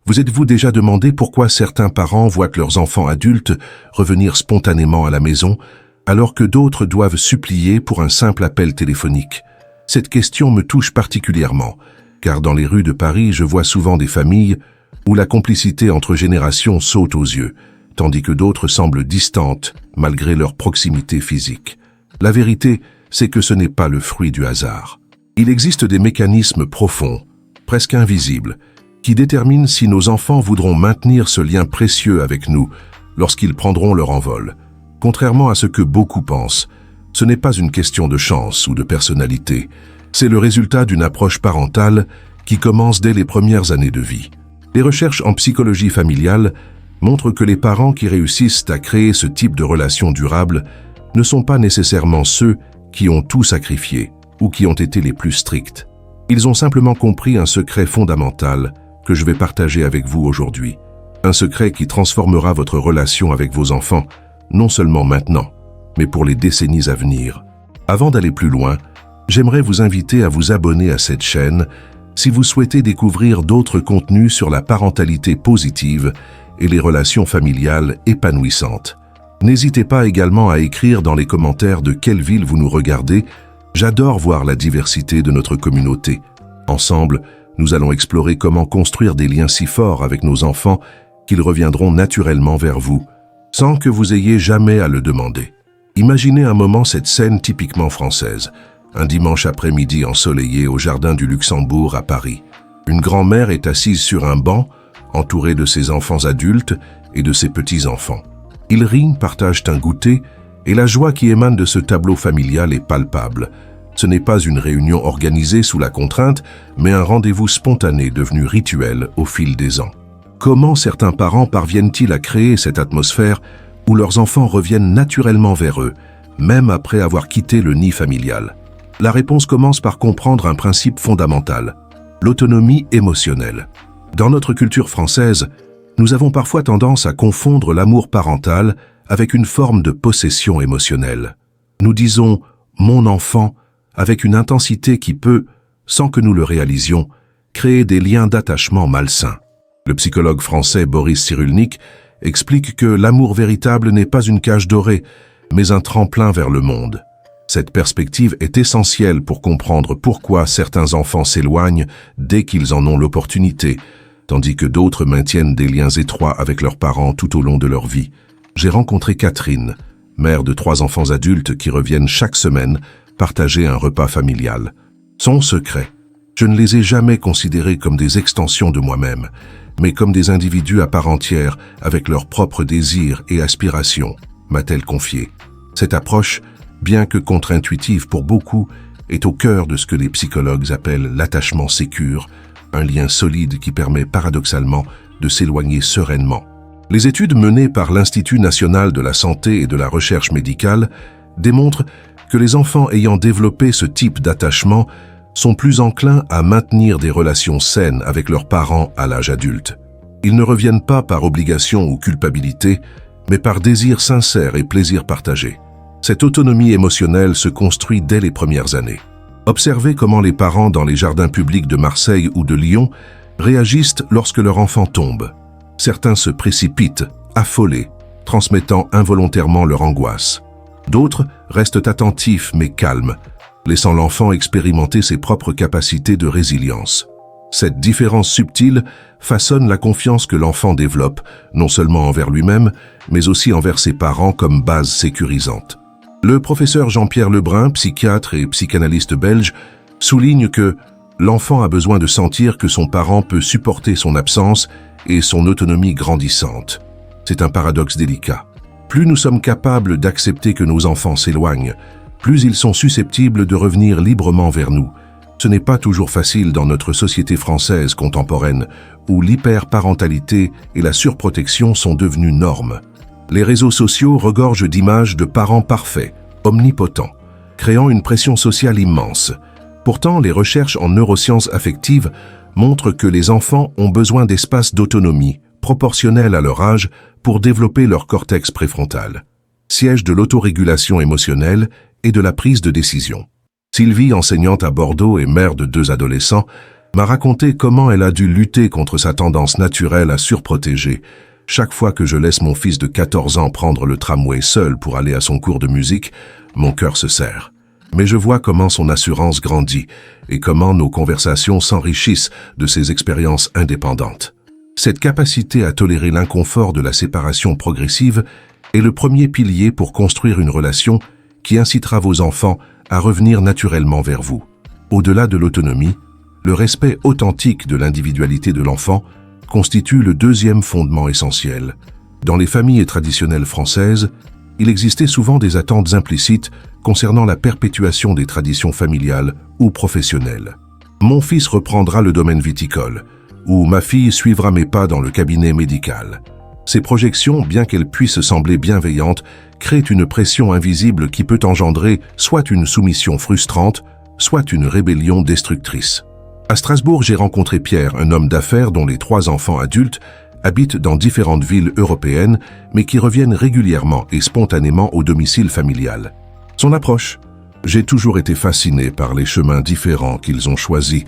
Vous êtes-vous déjà demandé pourquoi certains parents voient leurs enfants adultes revenir spontanément à la maison, alors que d'autres doivent supplier pour un simple appel téléphonique? Cette question me touche particulièrement, car dans les rues de Paris, je vois souvent des familles où la complicité entre générations saute aux yeux, tandis que d'autres semblent distantes malgré leur proximité physique. La vérité, c'est que ce n'est pas le fruit du hasard. Il existe des mécanismes profonds, presque invisibles, qui déterminent si nos enfants voudront maintenir ce lien précieux avec nous lorsqu'ils prendront leur envol. Contrairement à ce que beaucoup pensent, ce n'est pas une question de chance ou de personnalité, c'est le résultat d'une approche parentale qui commence dès les premières années de vie. Les recherches en psychologie familiale montrent que les parents qui réussissent à créer ce type de relation durable ne sont pas nécessairement ceux qui ont tout sacrifié ou qui ont été les plus stricts. Ils ont simplement compris un secret fondamental que je vais partager avec vous aujourd'hui. Un secret qui transformera votre relation avec vos enfants, non seulement maintenant, mais pour les décennies à venir. Avant d'aller plus loin, j'aimerais vous inviter à vous abonner à cette chaîne si vous souhaitez découvrir d'autres contenus sur la parentalité positive et les relations familiales épanouissantes. N'hésitez pas également à écrire dans les commentaires de quelle ville vous nous regardez. J'adore voir la diversité de notre communauté. Ensemble, nous allons explorer comment construire des liens si forts avec nos enfants qu'ils reviendront naturellement vers vous, sans que vous ayez jamais à le demander. Imaginez un moment cette scène typiquement française, un dimanche après-midi ensoleillé au jardin du Luxembourg à Paris. Une grand-mère est assise sur un banc, entourée de ses enfants adultes et de ses petits-enfants. Ils rient, partagent un goûter, et la joie qui émane de ce tableau familial est palpable. Ce n'est pas une réunion organisée sous la contrainte, mais un rendez-vous spontané devenu rituel au fil des ans. Comment certains parents parviennent-ils à créer cette atmosphère où leurs enfants reviennent naturellement vers eux, même après avoir quitté le nid familial? La réponse commence par comprendre un principe fondamental, l'autonomie émotionnelle. Dans notre culture française, nous avons parfois tendance à confondre l'amour parental avec une forme de possession émotionnelle. Nous disons « mon enfant » avec une intensité qui peut, sans que nous le réalisions, créer des liens d'attachement malsains. Le psychologue français Boris Cyrulnik explique que l'amour véritable n'est pas une cage dorée, mais un tremplin vers le monde. Cette perspective est essentielle pour comprendre pourquoi certains enfants s'éloignent dès qu'ils en ont l'opportunité, tandis que d'autres maintiennent des liens étroits avec leurs parents tout au long de leur vie. J'ai rencontré Catherine, mère de 3 enfants adultes qui reviennent chaque semaine partager un repas familial. Son secret, je ne les ai jamais considérés comme des extensions de moi-même, mais comme des individus à part entière avec leurs propres désirs et aspirations, m'a-t-elle confié. Cette approche, bien que contre-intuitive pour beaucoup, est au cœur de ce que les psychologues appellent l'attachement sécure, un lien solide qui permet paradoxalement de s'éloigner sereinement. Les études menées par l'Institut national de la santé et de la recherche médicale démontrent que les enfants ayant développé ce type d'attachement sont plus enclins à maintenir des relations saines avec leurs parents à l'âge adulte. Ils ne reviennent pas par obligation ou culpabilité, mais par désir sincère et plaisir partagé. Cette autonomie émotionnelle se construit dès les premières années. Observez comment les parents dans les jardins publics de Marseille ou de Lyon réagissent lorsque leur enfant tombe. Certains se précipitent, affolés, transmettant involontairement leur angoisse. D'autres restent attentifs mais calmes, laissant l'enfant expérimenter ses propres capacités de résilience. Cette différence subtile façonne la confiance que l'enfant développe, non seulement envers lui-même, mais aussi envers ses parents comme base sécurisante. Le professeur Jean-Pierre Lebrun, psychiatre et psychanalyste belge, souligne que l'enfant a besoin de sentir que son parent peut supporter son absence et son autonomie grandissante. C'est un paradoxe délicat. Plus nous sommes capables d'accepter que nos enfants s'éloignent, plus ils sont susceptibles de revenir librement vers nous. Ce n'est pas toujours facile dans notre société française contemporaine, où l'hyperparentalité et la surprotection sont devenues normes. Les réseaux sociaux regorgent d'images de parents parfaits, omnipotents, créant une pression sociale immense. Pourtant, les recherches en neurosciences affectives montrent que les enfants ont besoin d'espaces d'autonomie, proportionnels à leur âge, pour développer leur cortex préfrontal, siège de l'autorégulation émotionnelle et de la prise de décision. Sylvie, enseignante à Bordeaux et mère de 2 adolescents, m'a raconté comment elle a dû lutter contre sa tendance naturelle à surprotéger. Chaque fois que je laisse mon fils de 14 ans prendre le tramway seul pour aller à son cours de musique, mon cœur se serre. Mais je vois comment son assurance grandit et comment nos conversations s'enrichissent de ses expériences indépendantes. Cette capacité à tolérer l'inconfort de la séparation progressive est le premier pilier pour construire une relation qui incitera vos enfants à revenir naturellement vers vous. Au-delà de l'autonomie, le respect authentique de l'individualité de l'enfant constitue le deuxième fondement essentiel. Dans les familles traditionnelles françaises, il existait souvent des attentes implicites concernant la perpétuation des traditions familiales ou professionnelles. Mon fils reprendra le domaine viticole, ou ma fille suivra mes pas dans le cabinet médical. Ces projections, bien qu'elles puissent sembler bienveillantes, créent une pression invisible qui peut engendrer soit une soumission frustrante, soit une rébellion destructrice. À Strasbourg, j'ai rencontré Pierre, un homme d'affaires dont les 3 enfants adultes habitent dans différentes villes européennes, mais qui reviennent régulièrement et spontanément au domicile familial. Son approche: j'ai toujours été fasciné par les chemins différents qu'ils ont choisis.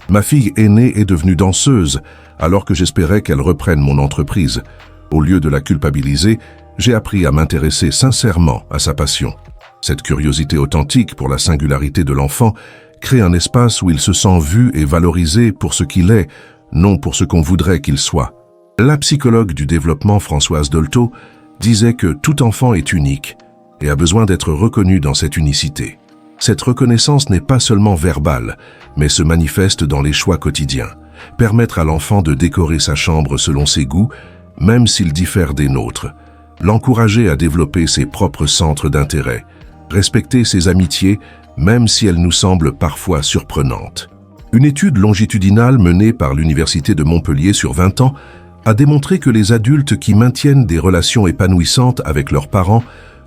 Ma fille aînée est devenue danseuse, alors que j'espérais qu'elle reprenne mon entreprise. Au lieu de la culpabiliser, j'ai appris à m'intéresser sincèrement à sa passion. Cette curiosité authentique pour la singularité de l'enfant crée un espace où il se sent vu et valorisé pour ce qu'il est, non pour ce qu'on voudrait qu'il soit. La psychologue du développement Françoise Dolto disait que tout enfant est unique et a besoin d'être reconnu dans cette unicité. Cette reconnaissance n'est pas seulement verbale, mais se manifeste dans les choix quotidiens. Permettre à l'enfant de décorer sa chambre selon ses goûts, même s'il diffère des nôtres. L'encourager à développer ses propres centres d'intérêt. Respecter ses amitiés, même si elles nous semblent parfois surprenantes. Une étude longitudinale menée par l'Université de Montpellier sur 20 ans a démontré que les adultes qui maintiennent des relations épanouissantes avec leurs parents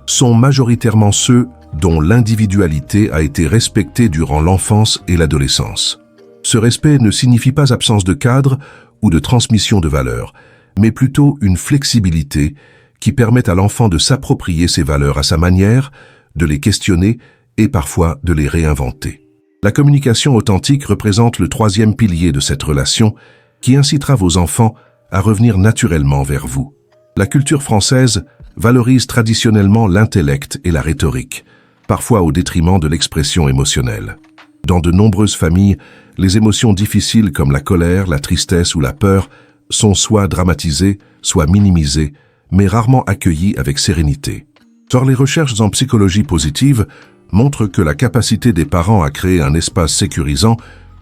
sont majoritairement ceux dont l'individualité a été respectée durant l'enfance et l'adolescence. Ce respect ne signifie pas absence de cadre ou de transmission de valeurs, mais plutôt une flexibilité qui permet à l'enfant de s'approprier ses valeurs à sa manière, de les questionner et parfois de les réinventer. La communication authentique représente le 3e pilier de cette relation qui incitera vos enfants à revenir naturellement vers vous. La culture française valorise traditionnellement l'intellect et la rhétorique, parfois au détriment de l'expression émotionnelle. Dans de nombreuses familles, les émotions difficiles comme la colère, la tristesse ou la peur sont soit dramatisées, soit minimisées, mais rarement accueillies avec sérénité. Or, les recherches en psychologie positive montrent que la capacité des parents à créer un espace sécurisant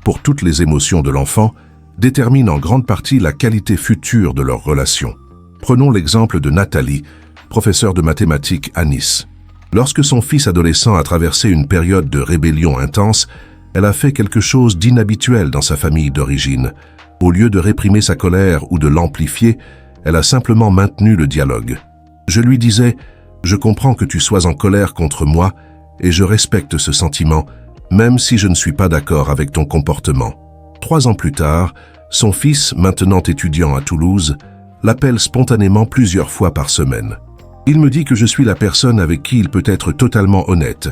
pour toutes les émotions de l'enfant détermine en grande partie la qualité future de leur relation. Prenons l'exemple de Nathalie, professeure de mathématiques à Nice. Lorsque son fils adolescent a traversé une période de rébellion intense, elle a fait quelque chose d'inhabituel dans sa famille d'origine. Au lieu de réprimer sa colère ou de l'amplifier, elle a simplement maintenu le dialogue. Je lui disais: « Je comprends que tu sois en colère contre moi et je respecte ce sentiment, même si je ne suis pas d'accord avec ton comportement. » 3 ans plus tard, son fils, maintenant étudiant à Toulouse, l'appelle spontanément plusieurs fois par semaine. Il me dit que je suis la personne avec qui il peut être totalement honnête,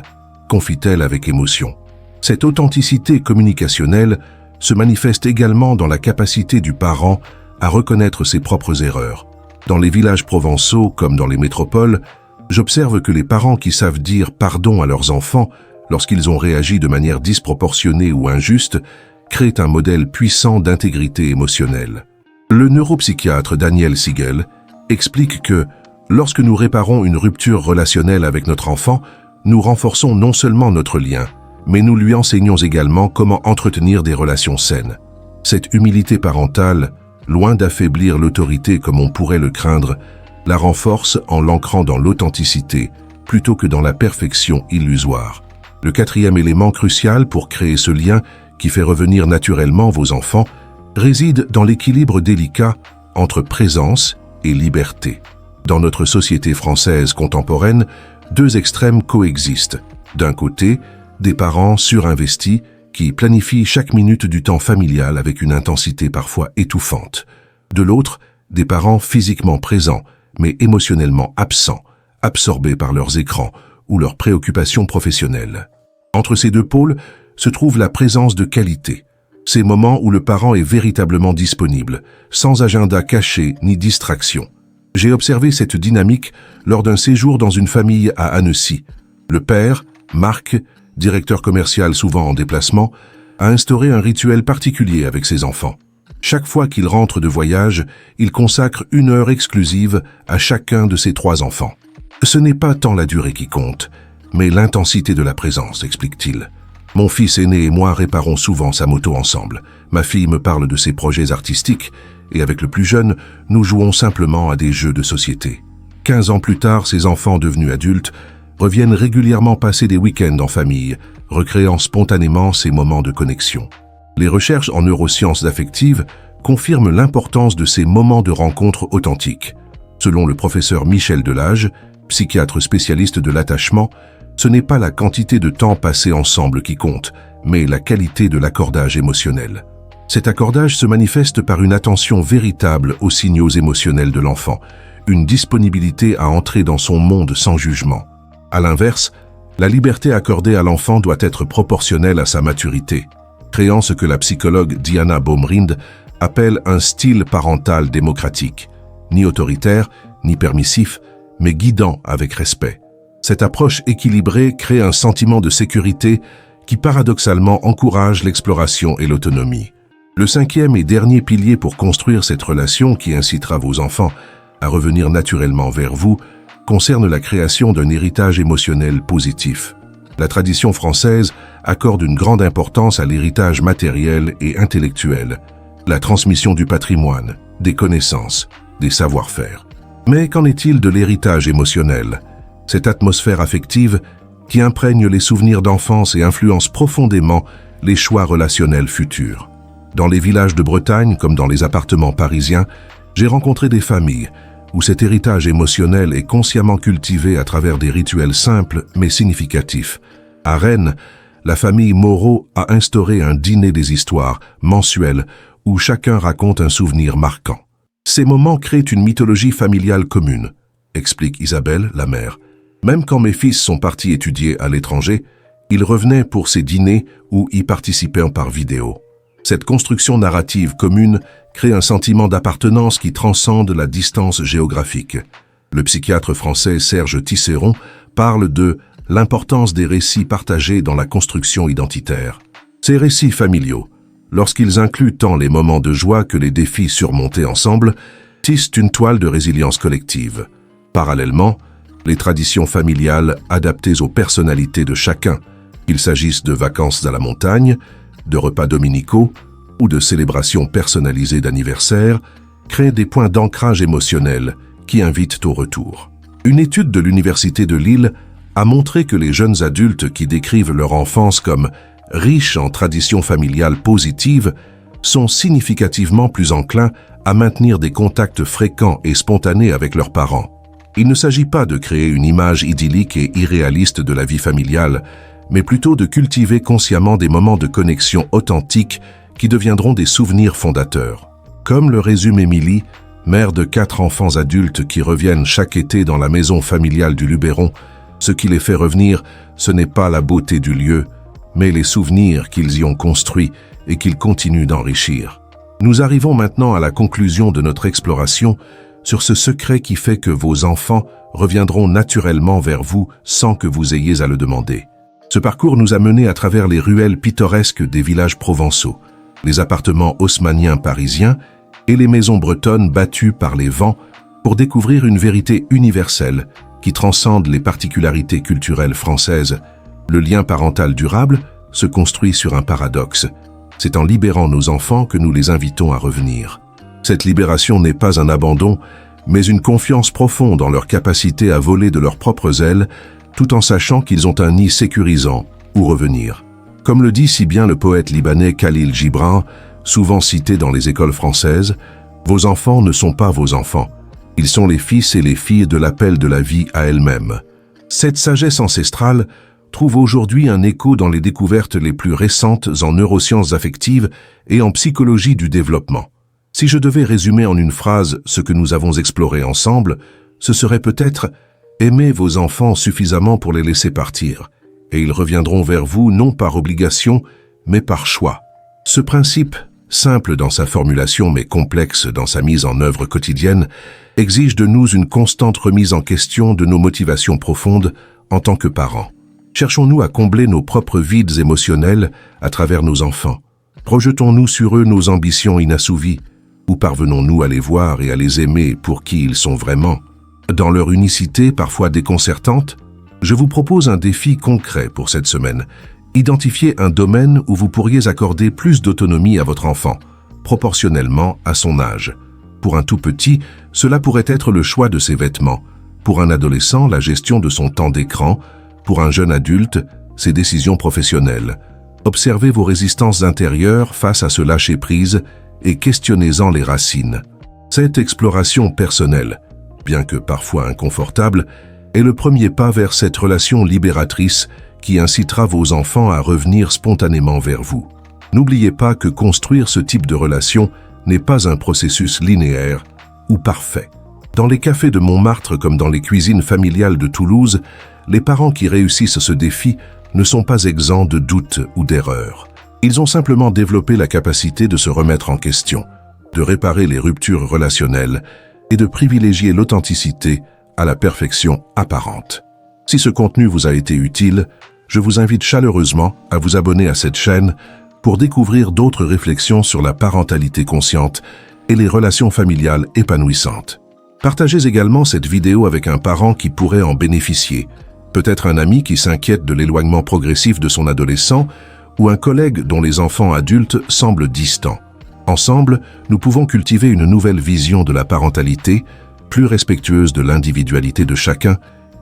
confie-t-elle avec émotion. Cette authenticité communicationnelle se manifeste également dans la capacité du parent à reconnaître ses propres erreurs. Dans les villages provençaux comme dans les métropoles, j'observe que les parents qui savent dire pardon à leurs enfants lorsqu'ils ont réagi de manière disproportionnée ou injuste créent un modèle puissant d'intégrité émotionnelle. Le neuropsychiatre Daniel Siegel explique que lorsque nous réparons une rupture relationnelle avec notre enfant, nous renforçons non seulement notre lien, mais nous lui enseignons également comment entretenir des relations saines. Cette humilité parentale, loin d'affaiblir l'autorité comme on pourrait le craindre, la renforce en l'ancrant dans l'authenticité plutôt que dans la perfection illusoire. Le 4e élément crucial pour créer ce lien qui fait revenir naturellement vos enfants réside dans l'équilibre délicat entre présence et liberté. Dans notre société française contemporaine, 2 extrêmes coexistent. D'un côté, des parents surinvestis qui planifient chaque minute du temps familial avec une intensité parfois étouffante. De l'autre, des parents physiquement présents, mais émotionnellement absents, absorbés par leurs écrans ou leurs préoccupations professionnelles. Entre ces 2 pôles se trouve la présence de qualité, Ces moments où le parent est véritablement disponible, sans agenda caché ni distraction. J'ai observé cette dynamique lors d'un séjour dans une famille à Annecy. Le père, Marc, directeur commercial souvent en déplacement, a instauré un rituel particulier avec ses enfants. Chaque fois qu'il rentre de voyage, il consacre 1 heure exclusive à chacun de ses 3 enfants. Ce n'est pas tant la durée qui compte, mais l'intensité de la présence, explique-t-il. Mon fils aîné et moi réparons souvent sa moto ensemble. Ma fille me parle de ses projets artistiques, et avec le plus jeune, nous jouons simplement à des jeux de société. 15 ans plus tard, ses enfants devenus adultes reviennent régulièrement passer des week-ends en famille, recréant spontanément ces moments de connexion. Les recherches en neurosciences affectives confirment l'importance de ces moments de rencontre authentiques. Selon le professeur Michel Delage, psychiatre spécialiste de l'attachement, ce n'est pas la quantité de temps passé ensemble qui compte, mais la qualité de l'accordage émotionnel. Cet accordage se manifeste par une attention véritable aux signaux émotionnels de l'enfant, une disponibilité à entrer dans son monde sans jugement. À l'inverse, la liberté accordée à l'enfant doit être proportionnelle à sa maturité, créant ce que la psychologue Diana Baumrind appelle un style parental démocratique, ni autoritaire, ni permissif, mais guidant avec respect. Cette approche équilibrée crée un sentiment de sécurité qui paradoxalement encourage l'exploration et l'autonomie. Le 5e et dernier pilier pour construire cette relation qui incitera vos enfants à revenir naturellement vers vous concerne la création d'un héritage émotionnel positif. La tradition française accorde une grande importance à l'héritage matériel et intellectuel, la transmission du patrimoine, des connaissances, des savoir-faire. Mais qu'en est-il de l'héritage émotionnel ? Cette atmosphère affective qui imprègne les souvenirs d'enfance et influence profondément les choix relationnels futurs. Dans les villages de Bretagne, comme dans les appartements parisiens, j'ai rencontré des familles où cet héritage émotionnel est consciemment cultivé à travers des rituels simples mais significatifs. À Rennes, la famille Moreau a instauré un dîner des histoires mensuel où chacun raconte un souvenir marquant. Ces moments créent une mythologie familiale commune, explique Isabelle, la mère. Même quand mes fils sont partis étudier à l'étranger, ils revenaient pour ces dîners ou y participaient par vidéo. Cette construction narrative commune crée un sentiment d'appartenance qui transcende la distance géographique. Le psychiatre français Serge Tisseron parle de l'importance des récits partagés dans la construction identitaire. Ces récits familiaux, lorsqu'ils incluent tant les moments de joie que les défis surmontés ensemble, tissent une toile de résilience collective. Parallèlement, les traditions familiales adaptées aux personnalités de chacun, qu'il s'agisse de vacances à la montagne, de repas dominicaux ou de célébrations personnalisées d'anniversaires, créent des points d'ancrage émotionnel qui invitent au retour. Une étude de l'Université de Lille a montré que les jeunes adultes qui décrivent leur enfance comme riche en traditions familiales positives sont significativement plus enclins à maintenir des contacts fréquents et spontanés avec leurs parents. Il ne s'agit pas de créer une image idyllique et irréaliste de la vie familiale, mais plutôt de cultiver consciemment des moments de connexion authentiques qui deviendront des souvenirs fondateurs. Comme le résume Émilie, mère de 4 enfants adultes qui reviennent chaque été dans la maison familiale du Luberon, ce qui les fait revenir, ce n'est pas la beauté du lieu, mais les souvenirs qu'ils y ont construits et qu'ils continuent d'enrichir. Nous arrivons maintenant à la conclusion de notre exploration sur ce secret qui fait que vos enfants reviendront naturellement vers vous sans que vous ayez à le demander. Ce parcours nous a menés à travers les ruelles pittoresques des villages provençaux, les appartements haussmanniens parisiens et les maisons bretonnes battues par les vents pour découvrir une vérité universelle qui transcende les particularités culturelles françaises. Le lien parental durable se construit sur un paradoxe. C'est en libérant nos enfants que nous les invitons à revenir. Cette libération n'est pas un abandon, mais une confiance profonde en leur capacité à voler de leurs propres ailes, tout en sachant qu'ils ont un nid sécurisant où revenir. Comme le dit si bien le poète libanais Khalil Gibran, souvent cité dans les écoles françaises, « Vos enfants ne sont pas vos enfants. Ils sont les fils et les filles de l'appel de la vie à elle-même. » Cette sagesse ancestrale trouve aujourd'hui un écho dans les découvertes les plus récentes en neurosciences affectives et en psychologie du développement. Si je devais résumer en une phrase ce que nous avons exploré ensemble, ce serait peut-être « Aimez vos enfants suffisamment pour les laisser partir, et ils reviendront vers vous non par obligation, mais par choix. » Ce principe, simple dans sa formulation mais complexe dans sa mise en œuvre quotidienne, exige de nous une constante remise en question de nos motivations profondes en tant que parents. Cherchons-nous à combler nos propres vides émotionnels à travers nos enfants? Projetons-nous sur eux nos ambitions inassouvies? Ou parvenons-nous à les voir et à les aimer pour qui ils sont vraiment? Dans leur unicité parfois déconcertante, je vous propose un défi concret pour cette semaine. Identifiez un domaine où vous pourriez accorder plus d'autonomie à votre enfant, proportionnellement à son âge. Pour un tout petit, cela pourrait être le choix de ses vêtements. Pour un adolescent, la gestion de son temps d'écran. Pour un jeune adulte, ses décisions professionnelles. Observez vos résistances intérieures face à ce lâcher-prise et questionnez-en les racines. Cette exploration personnelle, bien que parfois inconfortable, est le premier pas vers cette relation libératrice qui incitera vos enfants à revenir spontanément vers vous. N'oubliez pas que construire ce type de relation n'est pas un processus linéaire ou parfait. Dans les cafés de Montmartre comme dans les cuisines familiales de Toulouse, les parents qui réussissent ce défi ne sont pas exempts de doutes ou d'erreurs. Ils ont simplement développé la capacité de se remettre en question, de réparer les ruptures relationnelles et de privilégier l'authenticité à la perfection apparente. Si ce contenu vous a été utile, je vous invite chaleureusement à vous abonner à cette chaîne pour découvrir d'autres réflexions sur la parentalité consciente et les relations familiales épanouissantes. Partagez également cette vidéo avec un parent qui pourrait en bénéficier, peut-être un ami qui s'inquiète de l'éloignement progressif de son adolescent ou un collègue dont les enfants adultes semblent distants. Ensemble, nous pouvons cultiver une nouvelle vision de la parentalité, plus respectueuse de l'individualité de chacun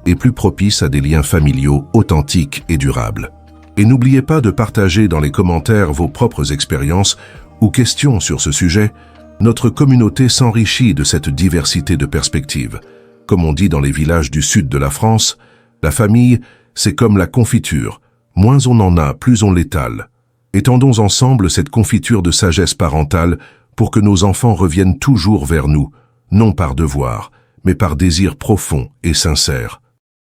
et plus propice à des liens familiaux authentiques et durables. Et n'oubliez pas de partager dans les commentaires vos propres expériences ou questions sur ce sujet. Notre communauté s'enrichit de cette diversité de perspectives. Comme on dit dans les villages du sud de la France, la famille, c'est comme la confiture. Moins on en a, plus on l'étale. Étendons ensemble cette confiture de sagesse parentale pour que nos enfants reviennent toujours vers nous, non par devoir, mais par désir profond et sincère.